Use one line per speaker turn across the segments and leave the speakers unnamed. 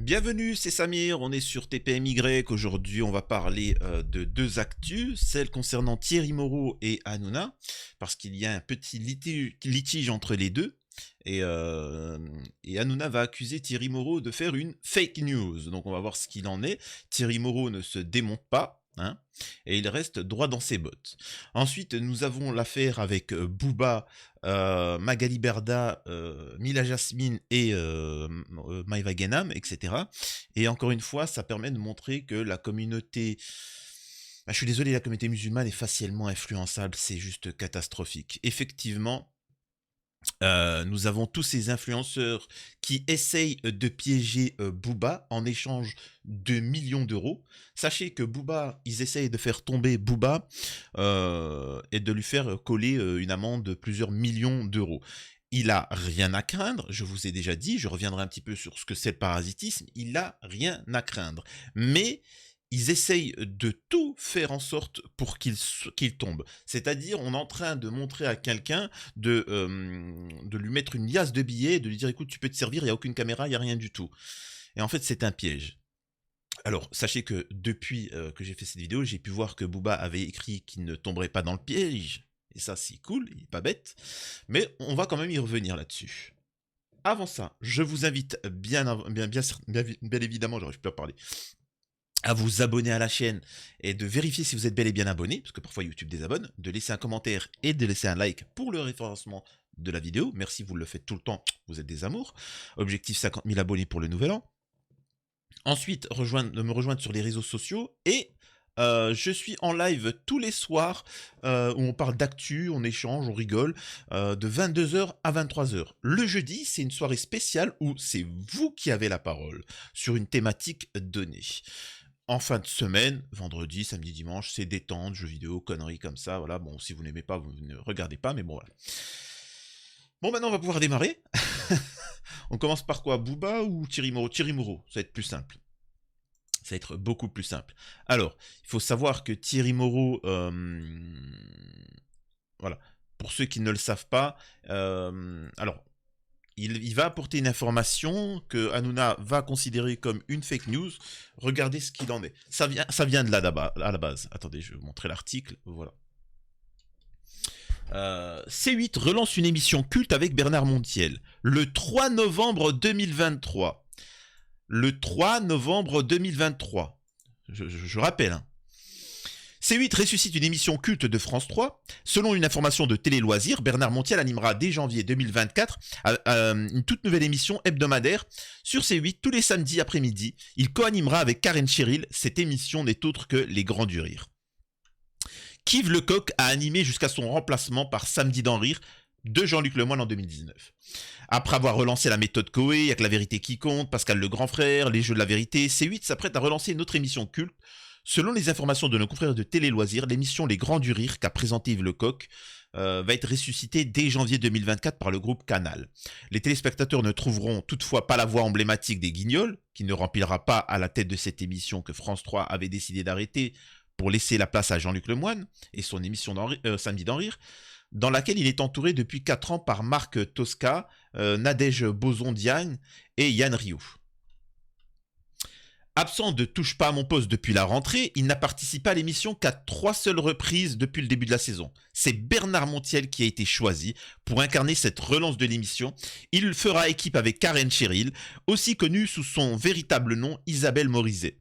Bienvenue, c'est Samir, on est sur TPMY. Aujourd'hui, on va parler de deux actus, celle concernant Thierry Moreau et Hanouna, parce qu'il y a un petit litige entre les deux. Et Hanouna va accuser Thierry Moreau de faire une fake news. Donc on va voir ce qu'il en est. Thierry Moreau ne se démonte pas, hein, et il reste droit dans ses bottes. Ensuite, nous avons l'affaire avec Booba, Magali Berda, Mila Jasmine et Maïva Genam, etc. Et encore une fois, ça permet de montrer que la communauté... je suis désolé, la communauté musulmane est facilement influençable, c'est juste catastrophique. Effectivement, nous avons tous ces influenceurs qui essayent de piéger Booba en échange de millions d'euros. Sachez que Booba, ils essayent de faire tomber Booba et de lui faire coller une amende de plusieurs millions d'euros. Il a rien à craindre, je vous ai déjà dit, je reviendrai un petit peu sur ce que c'est le parasitisme, il a rien à craindre. Mais ils essayent de tout faire en sorte pour qu'il tombe. C'est-à-dire, on est en train de montrer à quelqu'un de lui mettre une liasse de billets, de lui dire, écoute, tu peux te servir, il n'y a aucune caméra, il n'y a rien du tout. Et en fait, c'est un piège. Alors, sachez que depuis que j'ai fait cette vidéo, j'ai pu voir que Booba avait écrit qu'il ne tomberait pas dans le piège. Et ça, c'est cool, il n'est pas bête. Mais on va quand même y revenir là-dessus. Avant ça, je vous invite bien évidemment, j'arrive plus à parler, à vous abonner à la chaîne et de vérifier si vous êtes bel et bien abonné, parce que parfois YouTube désabonne, de laisser un commentaire et de laisser un like pour le référencement de la vidéo. Merci, vous le faites tout le temps, vous êtes des amours. Objectif 50 000 abonnés pour le nouvel an. Ensuite, me rejoindre sur les réseaux sociaux et je suis en live tous les soirs où on parle d'actu, on échange, on rigole, de 22h à 23h. Le jeudi, c'est une soirée spéciale où c'est vous qui avez la parole sur une thématique donnée. En fin de semaine, vendredi, samedi, dimanche, c'est détente, jeux vidéo, conneries comme ça, voilà. Bon, si vous n'aimez pas, vous ne regardez pas, mais bon, voilà. Bon, maintenant, on va pouvoir démarrer. On commence par quoi? Booba ou Thierry Moreau? Thierry Moreau, ça va être plus simple. Ça va être beaucoup plus simple. Alors, il faut savoir que Thierry Moreau, voilà, pour ceux qui ne le savent pas, alors, il va apporter une information que Hanouna va considérer comme une fake news. Regardez ce qu'il en est. Ça vient de là à la base. Attendez, je vais vous montrer l'article. Voilà. C8 relance une émission culte avec Bernard Montiel le 3 novembre 2023. Le 3 novembre 2023. Je rappelle, hein. C8 ressuscite une émission culte de France 3. Selon une information de Télé Loisirs, Bernard Montiel animera dès janvier 2024 une toute nouvelle émission hebdomadaire sur C8 tous les samedis après-midi. Il co-animera avec Karen Cheryl. Cette émission n'est autre que Les Grands du Rire. Yves Lecoq a animé jusqu'à son remplacement par Samedi d'en Rire de Jean-Luc Lemoyne en 2019. Après avoir relancé la méthode Coé, il n'y a que la vérité qui compte, Pascal le grand frère, les jeux de la vérité, C8 s'apprête à relancer une autre émission culte. Selon les informations de nos confrères de Télé Loisirs, l'émission Les Grands du Rire qu'a présenté Yves Lecoq va être ressuscitée dès janvier 2024 par le groupe Canal. Les téléspectateurs ne trouveront toutefois pas la voix emblématique des Guignols, qui ne remplira pas à la tête de cette émission que France 3 avait décidé d'arrêter pour laisser la place à Jean-Luc Lemoyne et son émission Samedi d'en Rire, dans laquelle il est entouré depuis 4 ans par Marc Tosca, Nadège Boson-Diagne et Yann Rioux. Absent de Touche pas à mon poste depuis la rentrée, il n'a participé à l'émission qu'à 3 seules reprises depuis le début de la saison. C'est Bernard Montiel qui a été choisi pour incarner cette relance de l'émission. Il fera équipe avec Karen Cheryl, aussi connue sous son véritable nom Isabelle Morizet.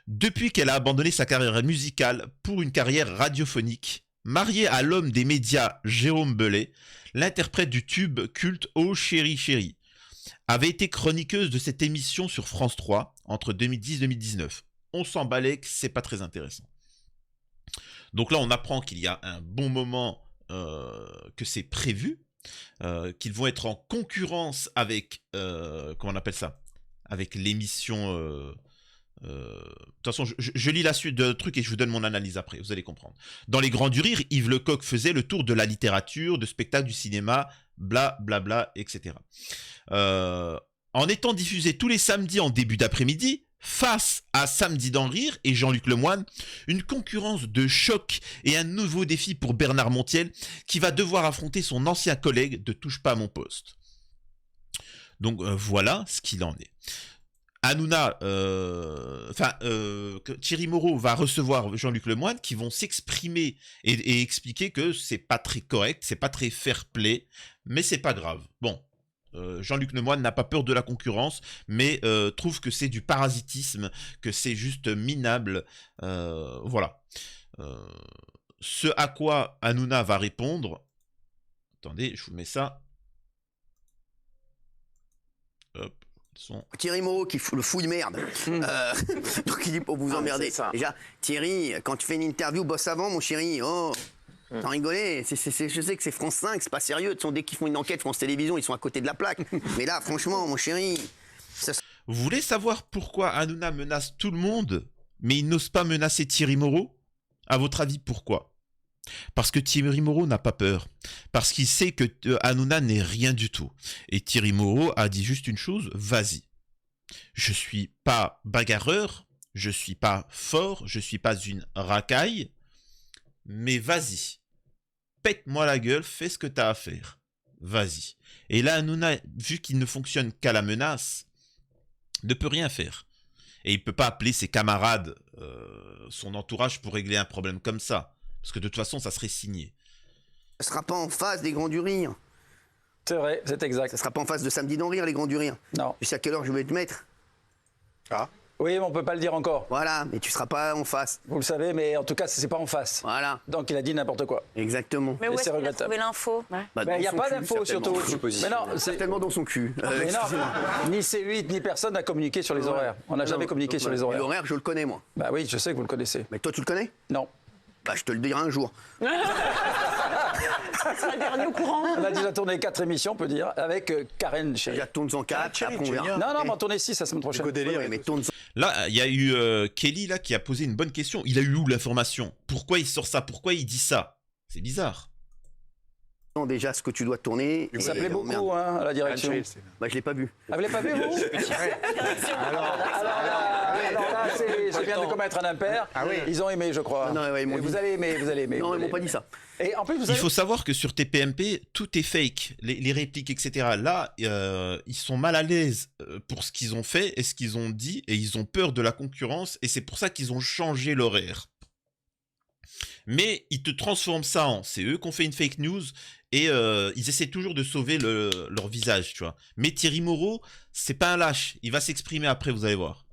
Depuis qu'elle a abandonné sa carrière musicale pour une carrière radiophonique, mariée à l'homme des médias Jérôme Bellet, l'interprète du tube culte Oh Chéri Chéri avait été chroniqueuse de cette émission sur France 3 entre 2010 et 2019. On s'en balait que c'est pas très intéressant. Donc là, on apprend qu'il y a un bon moment que c'est prévu, qu'ils vont être en concurrence avec, comment on appelle ça, avec l'émission... de toute façon, je lis la suite de truc et je vous donne mon analyse après, vous allez comprendre. Dans Les Grands du Rire, Yves Lecoq faisait le tour de la littérature, de spectacles, du cinéma, bla bla bla, etc. En étant diffusé tous les samedis en début d'après-midi, face à Samedi d'en Rire et Jean-Luc Lemoyne, une concurrence de choc et un nouveau défi pour Bernard Montiel qui va devoir affronter son ancien collègue de Touche pas à mon poste. Donc voilà ce qu'il en est. Hanouna, que Thierry Moreau va recevoir Jean-Luc Lemoyne qui vont s'exprimer et expliquer que c'est pas très correct, c'est pas très fair-play, mais c'est pas grave. Bon, Jean-Luc Lemoyne n'a pas peur de la concurrence, mais trouve que c'est du parasitisme, que c'est juste minable. Voilà. Ce à quoi Hanouna va répondre. Attendez, je vous mets ça. Hop.
Thierry Moreau qui le fouille merde. Donc il dit pour vous emmerder. Déjà, Thierry, quand tu fais une interview, bosse avant, mon chéri. Oh, t'en rigolais. Je sais que c'est France 5, c'est pas sérieux. Dès qu'ils font une enquête, France Télévisions, ils sont à côté de la plaque. Mais là, franchement, mon chéri.
Vous voulez savoir pourquoi Hanouna menace tout le monde, mais il n'ose pas menacer Thierry Moreau? À votre avis, pourquoi? Parce que Thierry Moreau n'a pas peur. Parce qu'il sait que Hanouna n'est rien du tout. Et Thierry Moreau a dit juste une chose, vas-y. Je suis pas bagarreur, je suis pas fort, je suis pas une racaille, mais vas-y. Pète-moi la gueule, fais ce que t'as à faire. Vas-y. Et là, Hanouna, vu qu'il ne fonctionne qu'à la menace, ne peut rien faire. Et il peut pas appeler ses camarades, son entourage pour régler un problème comme ça. Parce que de toute façon, ça serait signé.
Ça sera pas en face des Grands du Rire.
C'est vrai, c'est exact.
Ça sera pas en face de Samedi d'en Rire, les Grands du Rire.
Non.
Tu sais à quelle heure je vais te mettre?
Ah.
Oui, mais on peut pas le dire encore.
Voilà, mais tu seras pas en face.
Vous le savez, mais en tout cas, c'est pas en face.
Voilà.
Donc il a dit n'importe quoi.
Exactement.
Mais où
Et
est-ce
c'est
qu'il a
regrettable.
trouvé l'info?
Bah,
Mais
dans
il n'y a
son
pas
cul,
d'infos
certainement.
surtout. Mais non, c'est
Certainement dans son cul.
mais non, ni C8 ni personne n'a communiqué sur les horaires. On n'a jamais communiqué sur les
Et
horaires.
l'horaire, je le connais, moi.
Bah oui, je sais que vous le connaissez.
Mais toi, tu le connais?
Non.
Bah, je te le dirai un jour.
Ça sera le dernier au courant.
On a déjà tourné 4 émissions, on peut dire, avec Karen chérie.
Déjà, tourne-en 4, après on verra.
Non, on va en tourner 6 la semaine prochaine.
Ouais, mais tourne
Là, il y a eu Kelly là, qui a posé une bonne question. Il a eu où l'information? Pourquoi il sort ça? Pourquoi il dit ça? C'est bizarre.
déjà ce que tu dois tourner.
Ça plaît
merde.
beaucoup hein, à la direction.
Bah, je l'ai pas vu.
Ah, vous l'avez pas vu, vous Alors là, je viens de commettre un impair.
Ah oui.
Ils ont aimé, je crois.
Non, ouais, ils m'ont
Et vous
dit.
allez aimer, vous allez aimer.
Non,
vous
ils m'ont
allez
pas
aimer.
dit ça.
Et en plus, vous
Il
avez...
faut savoir que sur TPMP, tout est fake. Les répliques, etc. Là, ils sont mal à l'aise pour ce qu'ils ont fait et ce qu'ils ont dit, et ils ont peur de la concurrence, et c'est pour ça qu'ils ont changé l'horaire. Mais ils te transforment ça en... C'est eux qui ont fait une fake news, et ils essaient toujours de sauver leur visage, tu vois. Mais Thierry Moreau, c'est pas un lâche. Il va s'exprimer après, vous allez voir.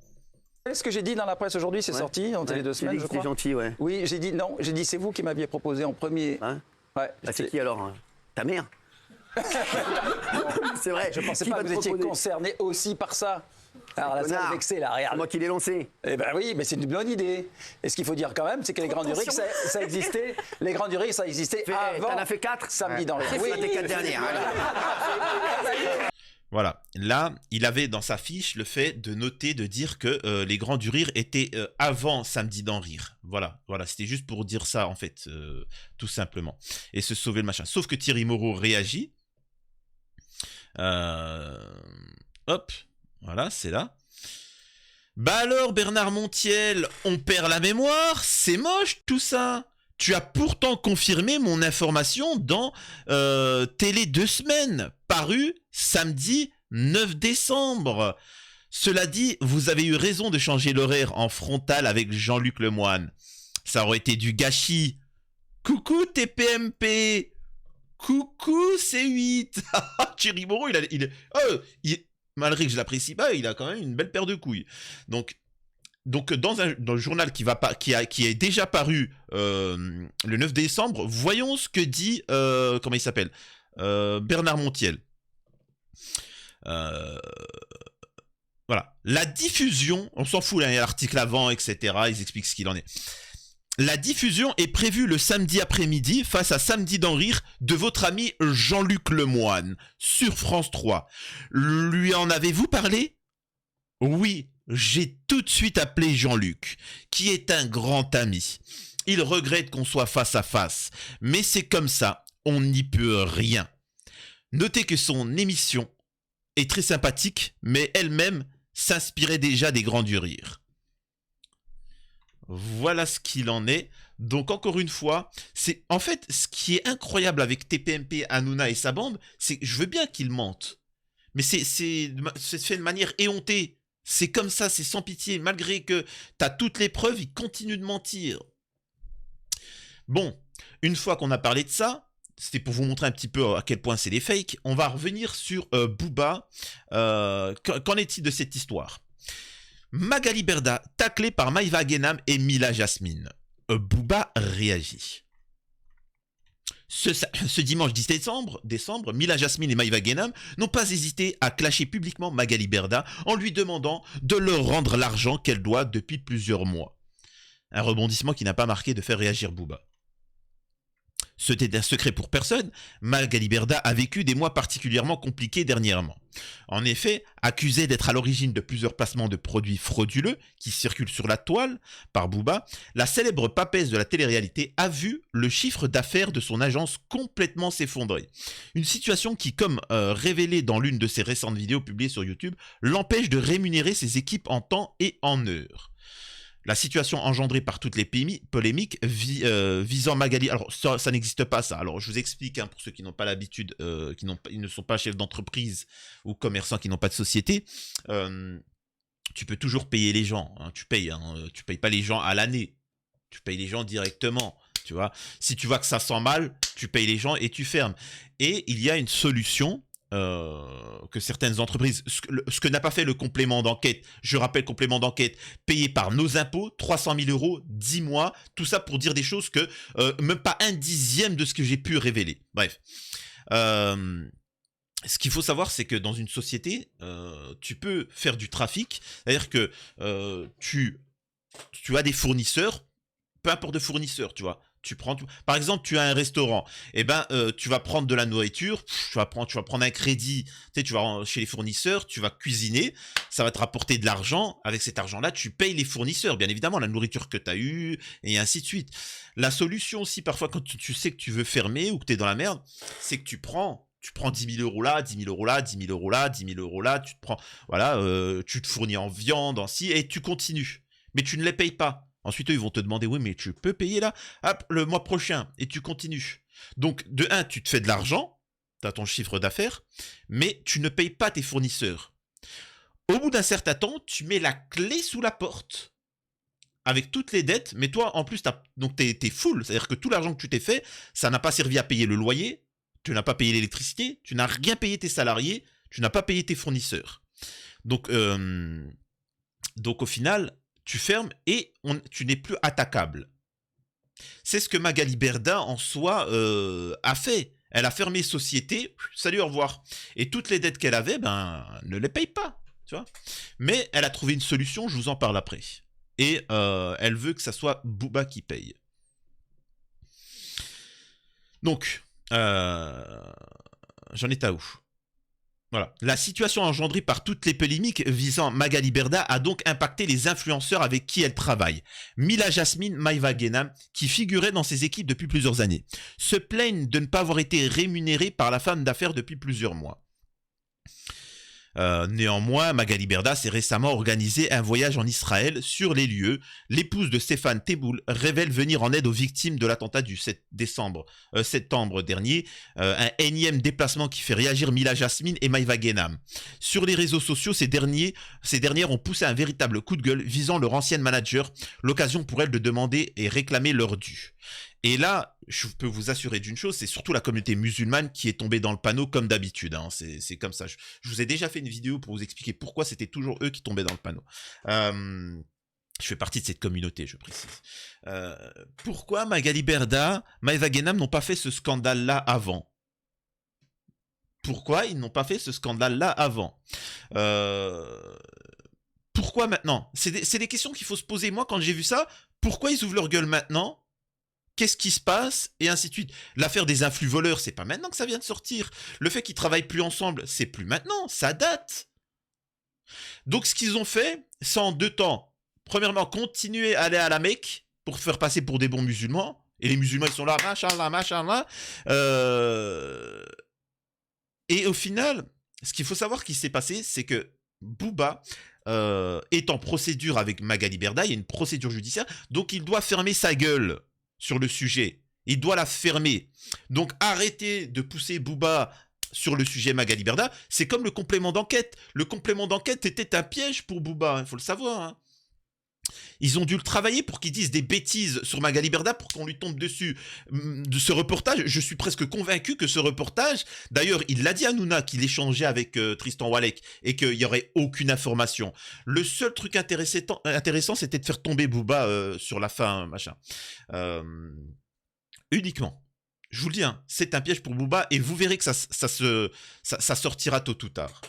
Ce que j'ai dit dans la presse aujourd'hui, c'est sorti en télé 2 semaines, je
C'est
crois.
gentil, ouais.
Oui, j'ai dit non, j'ai dit c'est vous qui m'aviez proposé en premier.
Hein
Ouais,
Bah, c'est qui alors hein Ta mère. C'est vrai.
je pensais
Qui
pas
va
que
te
vous étiez
proposer
concerné aussi par ça. Alors là, ça
Connard.
m'a vexé, là,
C'est
regarde.
moi qui l'ai lancé.
Eh ben oui, mais c'est une bonne idée. Et ce qu'il faut dire quand même, c'est que les Grands du Rire, ça existait. Les Grands du Rire, ça existait avant.
T'en as fait 4
Samedi dans les.
Oui, les 4 dernières. allez.
Voilà. Là, il avait dans sa fiche le fait de noter, de dire que les Grands du Rire étaient avant Samedi d'en Rire. Voilà. Voilà. C'était juste pour dire ça, en fait, tout simplement. Et se sauver le machin. Sauf que Thierry Moreau réagit. Hop. Voilà, c'est là. Bah alors, Bernard Montiel, on perd la mémoire, c'est moche tout ça. Tu as pourtant confirmé mon information dans Télé 2 semaines, paru samedi 9 décembre. Cela dit, vous avez eu raison de changer l'horaire en frontal avec Jean-Luc Lemoyne. Ça aurait été du gâchis. Coucou TPMP. Coucou C8. Thierry Moreau, malgré que je l'apprécie pas, il a quand même une belle paire de couilles. Donc dans le journal qui est déjà paru le 9 décembre, voyons ce que dit comment il s'appelle Bernard Montiel. Voilà. La diffusion, on s'en fout, là, il y a l'article avant, etc. Ils expliquent ce qu'il en est. La diffusion est prévue le samedi après-midi face à Samedi d'en Rire de votre ami Jean-Luc Lemoyne sur France 3. Lui en avez-vous parlé? Oui, j'ai tout de suite appelé Jean-Luc, qui est un grand ami. Il regrette qu'on soit face à face, mais c'est comme ça, on n'y peut rien. Notez que son émission est très sympathique, mais elle-même s'inspirait déjà des Grands du Rire. Voilà ce qu'il en est. Donc encore une fois, c'est en fait ce qui est incroyable avec TPMP, Hanouna et sa bande, c'est que je veux bien qu'ils mentent, mais c'est fait de manière éhontée. C'est comme ça, c'est sans pitié. Malgré que tu as toutes les preuves, il continue de mentir. Bon, une fois qu'on a parlé de ça, c'était pour vous montrer un petit peu à quel point c'est des fakes, on va revenir sur Booba. Qu'en est-il de cette histoire? Magali Berda, taclée par Maïva Guénam et Mila Jasmine. Booba réagit. Ce dimanche 10 décembre, Mila Jasmine et Maïva Guénam n'ont pas hésité à clasher publiquement Magali Berda en lui demandant de leur rendre l'argent qu'elle doit depuis plusieurs mois. Un rebondissement qui n'a pas marqué de faire réagir Booba. Ce n'était un secret pour personne, Magali Berda a vécu des mois particulièrement compliqués dernièrement. En effet, accusée d'être à l'origine de plusieurs placements de produits frauduleux qui circulent sur la toile par Booba, la célèbre papesse de la télé-réalité a vu le chiffre d'affaires de son agence complètement s'effondrer. Une situation qui, comme révélé dans l'une de ses récentes vidéos publiées sur YouTube, l'empêche de rémunérer ses équipes en temps et en heure. La situation engendrée par toutes les polémiques visant Magali... Alors, ça n'existe pas, ça. Alors, je vous explique, hein, pour ceux qui n'ont pas l'habitude, ils ne sont pas chefs d'entreprise ou commerçants qui n'ont pas de société. Tu peux toujours payer les gens. Hein, tu payes pas les gens à l'année. Tu payes les gens directement. Tu vois. Si tu vois que ça sent mal, tu payes les gens et tu fermes. Et il y a une solution... que certaines entreprises, ce que n'a pas fait le complément d'enquête, je rappelle, complément d'enquête payé par nos impôts, 300 000 €, 10 mois, tout ça pour dire des choses que même pas 1/10 de ce que j'ai pu révéler. Bref. Ce qu'il faut savoir, c'est que dans une société, tu peux faire du trafic, c'est-à-dire que tu as des fournisseurs, peu importe de fournisseur, tu vois. Par exemple, tu as un restaurant, et tu vas prendre de la nourriture, tu vas prendre un crédit, tu vas chez les fournisseurs, tu vas cuisiner, ça va te rapporter de l'argent. Avec cet argent-là, tu payes les fournisseurs, bien évidemment, la nourriture que tu as eue, et ainsi de suite. La solution aussi, parfois, quand tu sais que tu veux fermer ou que tu es dans la merde, c'est que tu prends 10 000 € là, 10 000 € là, 10 000 € là, 10 000 € là, tu te prends, voilà, tu te fournis en viande, en ci, et tu continues. Mais tu ne les payes pas. Ensuite, eux, ils vont te demander, oui, mais tu peux payer là, hop, le mois prochain, et tu continues. Donc, de un, tu te fais de l'argent, tu as ton chiffre d'affaires, mais tu ne payes pas tes fournisseurs. Au bout d'un certain temps, tu mets la clé sous la porte, avec toutes les dettes, mais toi, en plus, t'es full, c'est-à-dire que tout l'argent que tu t'es fait, ça n'a pas servi à payer le loyer, tu n'as pas payé l'électricité, tu n'as rien payé tes salariés, tu n'as pas payé tes fournisseurs. Donc au final... tu fermes et tu n'es plus attaquable. C'est ce que Magali Berda, en soi, a fait. Elle a fermé société, salut, au revoir. Et toutes les dettes qu'elle avait, ne les paye pas, tu vois. Mais elle a trouvé une solution, je vous en parle après. Et elle veut que ça soit Booba qui paye. Donc, j'en étais à où ? Voilà. La situation engendrée par toutes les polémiques visant Magali Berda a donc impacté les influenceurs avec qui elle travaille. Mila Jasmine, Maïva Guénam, qui figuraient dans ses équipes depuis plusieurs années, se plaignent de ne pas avoir été rémunérées par la femme d'affaires depuis plusieurs mois. Néanmoins, Magali Berda s'est récemment organisé un voyage en Israël sur les lieux. L'épouse de Stéphane Teboul révèle venir en aide aux victimes de l'attentat du 7 septembre dernier. Un énième déplacement qui fait réagir Mila Jasmine et Maïva Guénam. Sur les réseaux sociaux, ces dernières ont poussé un véritable coup de gueule visant leur ancienne manager, l'occasion pour elles de demander et réclamer leur dû. Et là, je peux vous assurer d'une chose, c'est surtout la communauté musulmane qui est tombée dans le panneau comme d'habitude. Hein. C'est comme ça. Je vous ai déjà fait une vidéo pour vous expliquer pourquoi c'était toujours eux qui tombaient dans le panneau. Je fais partie de cette communauté, je précise. Pourquoi Magali Berda, Maïva Guénam n'ont pas fait ce scandale-là avant ? Pourquoi ils n'ont pas fait ce scandale-là avant ? Pourquoi maintenant ? C'est des questions qu'il faut se poser. Moi, quand j'ai vu ça, pourquoi ils ouvrent leur gueule maintenant ? Qu'est-ce qui se passe ? Et ainsi de suite. L'affaire des influx voleurs, c'est pas maintenant que ça vient de sortir. Le fait qu'ils travaillent plus ensemble, c'est plus maintenant, ça date. Donc ce qu'ils ont fait, c'est en deux temps. Premièrement, continuer à aller à la Mecque pour faire passer pour des bons musulmans. Et les musulmans, ils sont là, machallah. Et au final, ce qu'il faut savoir qui s'est passé, c'est que Booba est en procédure avec Magali Berda, il y a une procédure judiciaire, donc il doit fermer sa gueule sur le sujet. Il doit la fermer. Donc arrêtez de pousser Booba sur le sujet Magali Berda, c'est comme le complément d'enquête. Le complément d'enquête était un piège pour Booba, il faut le savoir. Hein. Ils ont dû le travailler pour qu'il dise des bêtises sur Magali Berda pour qu'on lui tombe dessus. De ce reportage, je suis presque convaincu que ce reportage, d'ailleurs, il l'a dit à Hanouna qu'il échangeait avec Tristan Walek et qu'il n'y aurait aucune information. Le seul truc intéressant, c'était de faire tomber Booba sur la fin, machin. Uniquement. Je vous le dis, hein, c'est un piège pour Booba et vous verrez que ça sortira tôt ou tard.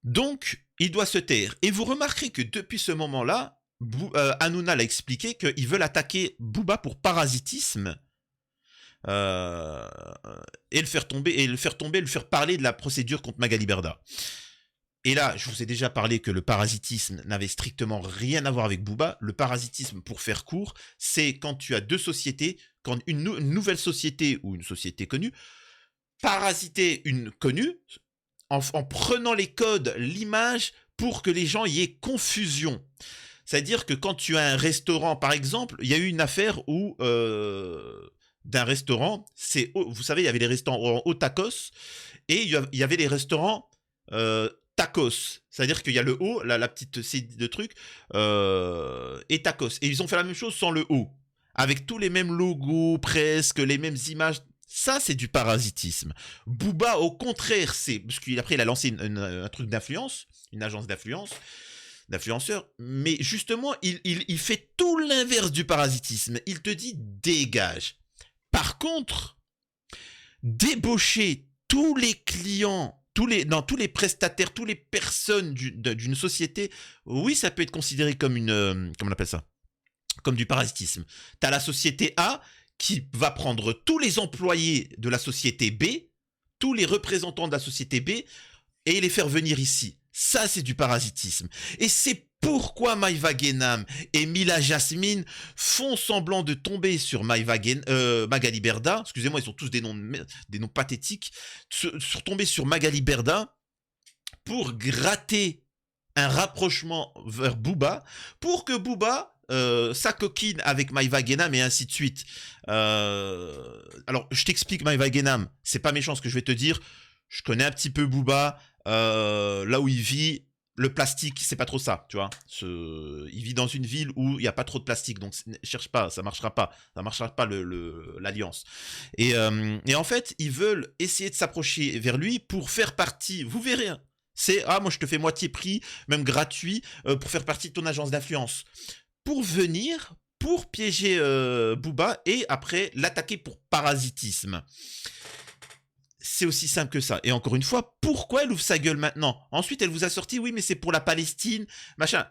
Donc, il doit se taire. Et vous remarquerez que depuis ce moment-là, Hanouna l'a expliqué qu'ils veulent attaquer Booba pour parasitisme et le faire tomber, le faire parler de la procédure contre Magali Berda. Et là, je vous ai déjà parlé que le parasitisme n'avait strictement rien à voir avec Booba. Le parasitisme, pour faire court, c'est quand tu as deux sociétés, quand une nouvelle société ou une société connue parasitait une connue en prenant les codes, l'image, pour que les gens y aient confusion. C'est-à-dire que quand tu as un restaurant, par exemple, il y a eu une affaire où d'un restaurant, vous savez, il y avait les restaurants au tacos et il y avait les restaurants tacos. C'est-à-dire qu'il y a le haut, la petite série de trucs, et tacos. Et ils ont fait la même chose sans le haut, avec tous les mêmes logos, presque les mêmes images. Ça, c'est du parasitisme. Booba, au contraire, parce qu'après, il a lancé un truc d'influence, une agence d'influenceurs, mais justement, il fait tout l'inverse du parasitisme. Il te dit dégage. Par contre, débaucher tous les clients, tous les prestataires, toutes les personnes d'une société, oui, ça peut être considéré comme comment on appelle ça, comme du parasitisme. T'as la société A qui va prendre tous les employés de la société B, tous les représentants de la société B, et les faire venir ici. Ça, c'est du parasitisme. Et c'est pourquoi Maïva Guénam et Mila Jasmine font semblant de tomber sur Magali Berda. Excusez-moi, ils ont tous des noms pathétiques. Sur tomber sur Magali Berda pour gratter un rapprochement vers Booba, pour que Booba s'acoquine avec Maïva Guénam et ainsi de suite. Alors, je t'explique Maïva Guénam. C'est pas méchant ce que je vais te dire. Je connais un petit peu Booba. Là où il vit, le plastique, c'est pas trop ça, tu vois. Il vit dans une ville où il n'y a pas trop de plastique, donc cherche pas, ça marchera pas l'alliance. Et en fait, ils veulent essayer de s'approcher vers lui pour faire partie, vous verrez, hein, moi je te fais moitié prix, même gratuit, pour faire partie de ton agence d'influence. Pour venir, pour piéger Booba et après l'attaquer pour parasitisme. C'est aussi simple que ça. Et encore une fois, pourquoi elle ouvre sa gueule maintenant? Ensuite, elle vous a sorti, oui, mais c'est pour la Palestine, machin.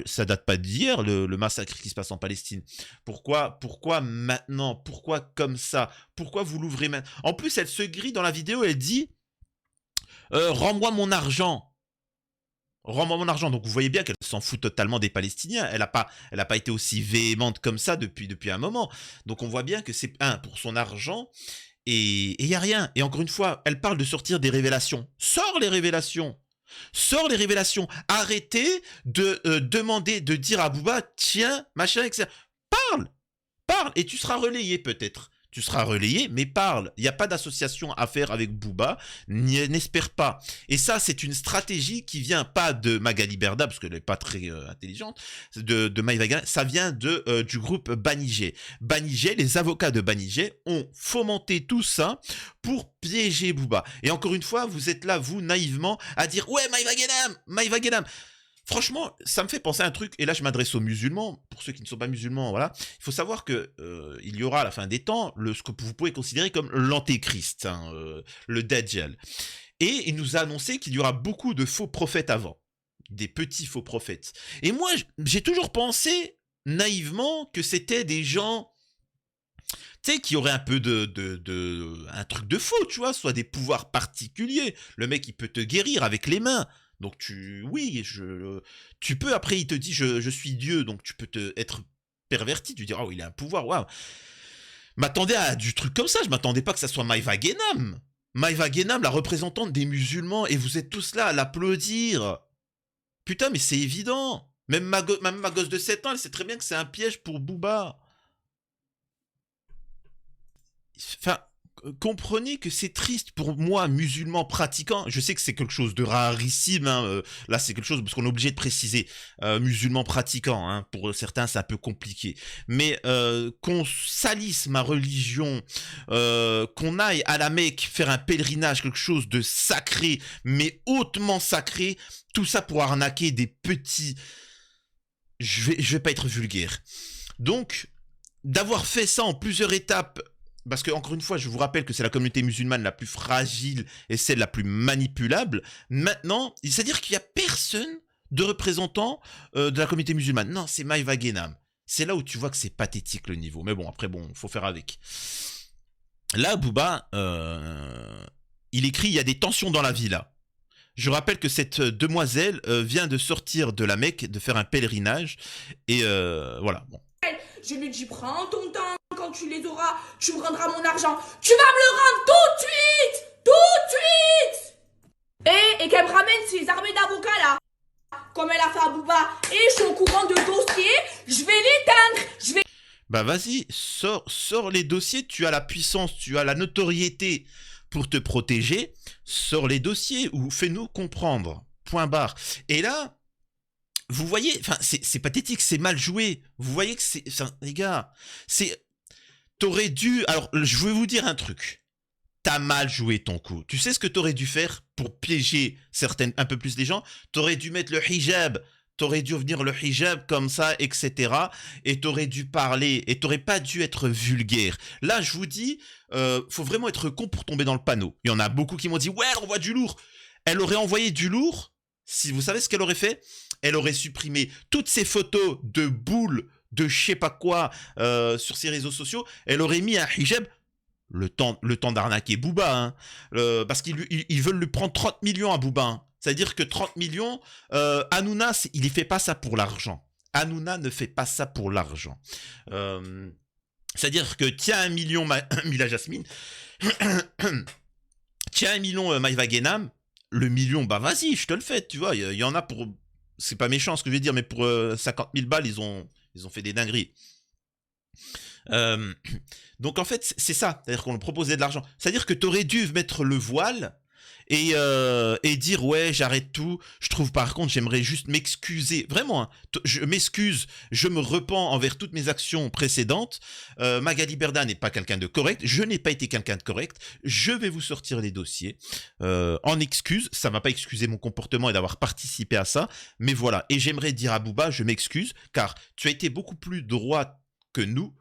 Ça date pas d'hier, le massacre qui se passe en Palestine. Pourquoi maintenant? Pourquoi comme ça? Pourquoi vous l'ouvrez maintenant? En plus, elle se grille dans la vidéo, elle dit rends-moi mon argent. Rends-moi mon argent. Donc vous voyez bien qu'elle s'en fout totalement des Palestiniens. Elle a pas été aussi véhémente comme ça depuis un moment. Donc on voit bien que c'est pour son argent. Et il n'y a rien. Et encore une fois, elle parle de sortir des révélations. Sors les révélations. Sors les révélations. Arrêtez de demander, de dire à Booba, tiens, machin, etc. Parle. Et tu seras relayé peut-être. Tu seras relayé, mais parle. Il n'y a pas d'association à faire avec Booba. N'espère pas. Et ça, c'est une stratégie qui vient pas de Magali Berda, parce qu'elle n'est pas très intelligente, de Maïva Guénam. Ça vient du groupe Banijé. Banijé, les avocats de Banijé ont fomenté tout ça pour piéger Booba. Et encore une fois, vous êtes là, vous, naïvement, à dire « Ouais, Maïva Guénam !» Franchement, ça me fait penser à un truc, et là je m'adresse aux musulmans, pour ceux qui ne sont pas musulmans, voilà. Il faut savoir que il y aura à la fin des temps ce que vous pouvez considérer comme l'antéchrist, hein, le Dajjal. Et il nous a annoncé qu'il y aura beaucoup de faux prophètes avant, des petits faux prophètes. Et moi, j'ai toujours pensé, naïvement, que c'était des gens, tu sais, qui auraient un peu un truc de faux, tu vois, soit des pouvoirs particuliers. Le mec, il peut te guérir avec les mains. Donc tu peux, après il te dit je suis Dieu, donc tu peux être perverti, tu dis oh il a un pouvoir, waouh. M'attendais à du truc comme ça, je m'attendais pas que ça soit Maïva Guénam. Maïva Guénam, la représentante des musulmans, et vous êtes tous là à l'applaudir. Putain mais c'est évident. Même ma gosse de 7 ans, elle sait très bien que c'est un piège pour Booba. Enfin, comprenez que c'est triste pour moi, musulman pratiquant. Je sais que c'est quelque chose de rarissime. Hein, là, c'est quelque chose parce qu'on est obligé de préciser musulman pratiquant. Hein, pour certains, c'est un peu compliqué. Mais qu'on salisse ma religion, qu'on aille à la Mecque faire un pèlerinage, quelque chose de sacré, mais hautement sacré, tout ça pour arnaquer des petits. Je vais pas être vulgaire. Donc, d'avoir fait ça en plusieurs étapes. Parce que, encore une fois, je vous rappelle que c'est la communauté musulmane la plus fragile et celle la plus manipulable. Maintenant, c'est-à-dire qu'il n'y a personne de représentant de la communauté musulmane. Non, c'est Maïva Guénam. C'est là où tu vois que c'est pathétique le niveau. Mais bon, après, faut faire avec. Là, Booba, il écrit « Il y a des tensions dans la villa ». Je rappelle que cette demoiselle vient de sortir de la Mecque, de faire un pèlerinage. Et voilà, bon.
Je lui dis, prends ton temps. Quand tu les auras, tu me rendras mon argent. Tu vas me le rendre tout de suite. Tout de suite. Et qu'elle me ramène ses armées d'avocats là. Comme elle a fait à Booba. Et je suis au courant de dossiers. Je vais l'éteindre.
Bah vas-y, sors les dossiers. Tu as la puissance, tu as la notoriété pour te protéger. Sors les dossiers ou fais-nous comprendre. Point barre. Et là... Vous voyez, enfin, c'est pathétique, c'est mal joué. Vous voyez que c'est... Enfin, les gars, t'aurais dû... Alors, je vais vous dire un truc. T'as mal joué ton coup. Tu sais ce que t'aurais dû faire pour piéger un peu plus les gens? T'aurais dû mettre le hijab. T'aurais dû venir le hijab comme ça, etc. Et t'aurais dû parler. Et t'aurais pas dû être vulgaire. Là, je vous dis, faut vraiment être con pour tomber dans le panneau. Il y en a beaucoup qui m'ont dit, ouais, elle envoie du lourd. Elle aurait envoyé du lourd. Si vous savez ce qu'elle aurait fait, elle aurait supprimé toutes ces photos de boules, de je sais pas quoi, sur ses réseaux sociaux. Elle aurait mis un hijab, le temps d'arnaquer Booba, hein, parce qu'ils veulent lui prendre 30 millions à Booba. Hein. C'est-à-dire que 30 millions, Hanouna, il ne fait pas ça pour l'argent. Hanouna ne fait pas ça pour l'argent. C'est-à-dire que tiens 1 million Mila Jasmine, tiens 1 million Maïva Guénam, le million, bah vas-y, je te le fais, tu vois, il y en a pour... C'est pas méchant ce que je vais dire, mais pour 50 000 balles, ils ont fait des dingueries. Donc en fait, c'est ça, c'est-à-dire qu'on lui proposait de l'argent. C'est-à-dire que t'aurais dû mettre le voile et dire ouais, j'arrête tout. Je trouve par contre, j'aimerais juste m'excuser. Vraiment, hein, je m'excuse, je me repens envers toutes mes actions précédentes. Magali Berda n'est pas quelqu'un de correct. Je n'ai pas été quelqu'un de correct. Je vais vous sortir les dossiers en excuse. Ça ne va pas excuser mon comportement et d'avoir participé à ça. Mais voilà. Et j'aimerais dire à Booba, je m'excuse, car tu as été beaucoup plus droit que nous.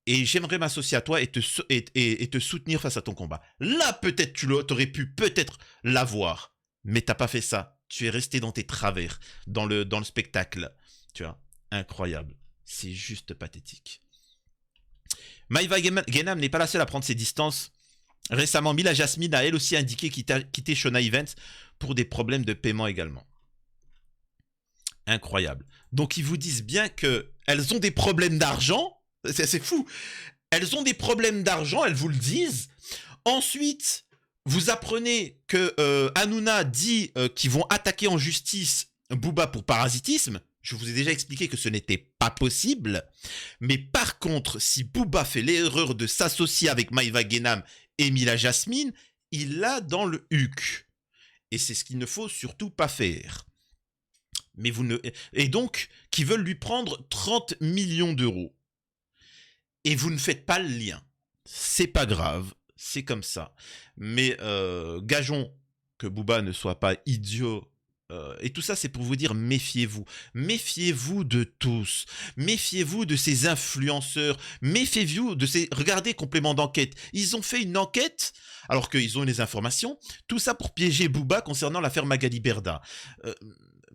Et j'aimerais m'associer à toi et te soutenir face à ton combat. Là, peut-être, tu aurais pu peut-être l'avoir. Mais t'as pas fait ça. Tu es resté dans tes travers, dans le spectacle. Tu vois, incroyable. C'est juste pathétique. Maïva Guénam n'est pas la seule à prendre ses distances. Récemment, Mila Jasmine a elle aussi indiqué quitter Shona Events pour des problèmes de paiement également. Incroyable. Donc, ils vous disent bien qu'elles ont des problèmes d'argent. C'est fou. Elles ont des problèmes d'argent, elles vous le disent. Ensuite, vous apprenez que Hanouna dit qu'ils vont attaquer en justice Booba pour parasitisme. Je vous ai déjà expliqué que ce n'était pas possible. Mais par contre, si Booba fait l'erreur de s'associer avec Maïva Guénam et Mila Jasmine, il l'a dans le huc. Et c'est ce qu'il ne faut surtout pas faire. Mais et donc, qui veulent lui prendre 30 millions d'euros. Et vous ne faites pas le lien. C'est pas grave, c'est comme ça. Mais gageons que Booba ne soit pas idiot. Et tout ça, c'est pour vous dire, méfiez-vous. Méfiez-vous de tous. Méfiez-vous de ces influenceurs. Méfiez-vous de ces... Regardez Complément d'enquête. Ils ont fait une enquête, alors qu'ils ont les informations. Tout ça pour piéger Booba concernant l'affaire Magali Berda.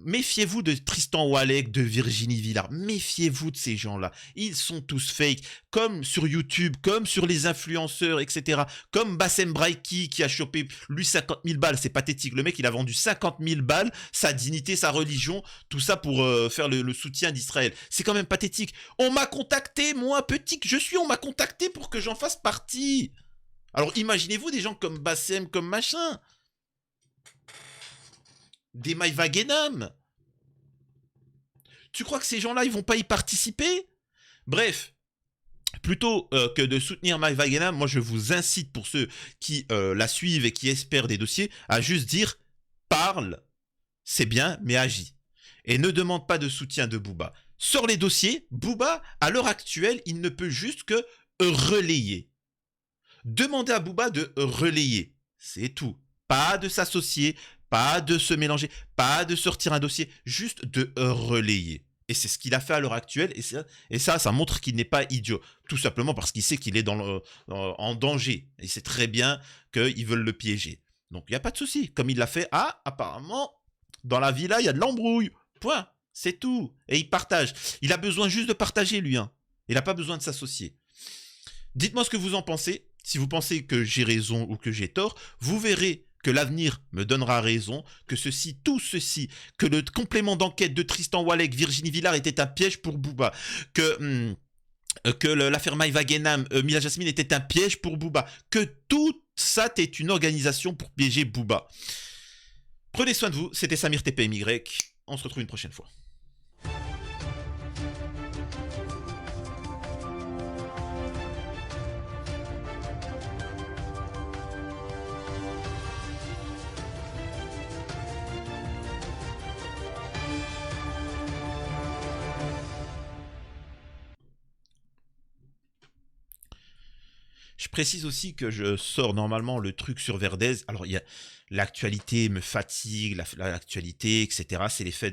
Méfiez-vous de Tristan Oualek, de Virginie Villard. Méfiez-vous de ces gens-là. Ils sont tous fake. Comme sur YouTube, comme sur les influenceurs, etc. Comme Bassem Braiki qui a chopé, lui, 50 000 balles. C'est pathétique. Le mec, il a vendu 50 000 balles, sa dignité, sa religion, tout ça pour faire le soutien d'Israël. C'est quand même pathétique. On m'a contacté, moi, petit que je suis, on m'a contacté pour que j'en fasse partie. Alors, imaginez-vous des gens comme Bassem, comme machin. Des Maïva Guénam. Tu crois que ces gens-là, ils vont pas y participer? Bref, Plutôt que de soutenir Maïva Wagenham, moi je vous incite, pour ceux qui la suivent et qui espèrent des dossiers, à juste dire parle, c'est bien, mais agis. Et ne demande pas de soutien de Booba. Sors les dossiers, Booba, à l'heure actuelle, il ne peut juste que relayer. Demandez à Booba de relayer, c'est tout. Pas de s'associer, pas de se mélanger, pas de sortir un dossier, juste de relayer. Et c'est ce qu'il a fait à l'heure actuelle, et ça montre qu'il n'est pas idiot. Tout simplement parce qu'il sait qu'il est en danger. Et il sait très bien qu'ils veulent le piéger. Donc il n'y a pas de souci. Comme il l'a fait, apparemment, dans la villa, il y a de l'embrouille. Point. C'est tout. Et il partage. Il a besoin juste de partager, lui. Hein. Il n'a pas besoin de s'associer. Dites-moi ce que vous en pensez. Si vous pensez que j'ai raison ou que j'ai tort, vous verrez que l'avenir me donnera raison, que tout ceci, que le complément d'enquête de Tristan Walek, Virginie Villard était un piège pour Booba, que l'affaire Maïva Wagenham, Mila Jasmine était un piège pour Booba, que tout ça est une organisation pour piéger Booba. Prenez soin de vous, c'était Samir TPMY, on se retrouve une prochaine fois. Je précise aussi que je sors normalement le truc sur Verdez. Alors, l'actualité me fatigue, l'actualité, etc.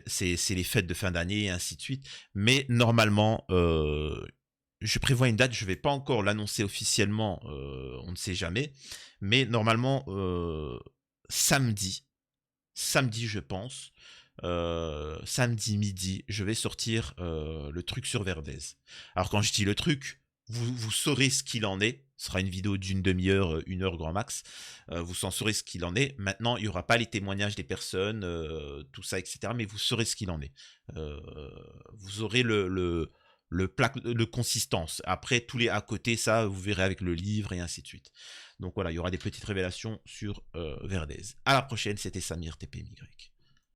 C'est les fêtes de fin d'année et ainsi de suite. Mais normalement, je prévois une date. Je ne vais pas encore l'annoncer officiellement. On ne sait jamais. Mais normalement, samedi, je pense, samedi midi, je vais sortir le truc sur Verdez. Alors, quand je dis le truc, vous saurez ce qu'il en est. Ce sera une vidéo d'une demi-heure, 1 heure grand max. Vous en saurez ce qu'il en est. Maintenant, il n'y aura pas les témoignages des personnes, tout ça, etc. Mais vous saurez ce qu'il en est. Vous aurez le consistance. Après, tous les à côté, ça, vous verrez avec le livre et ainsi de suite. Donc voilà, il y aura des petites révélations sur Verdez. À la prochaine, c'était Samir TPMY.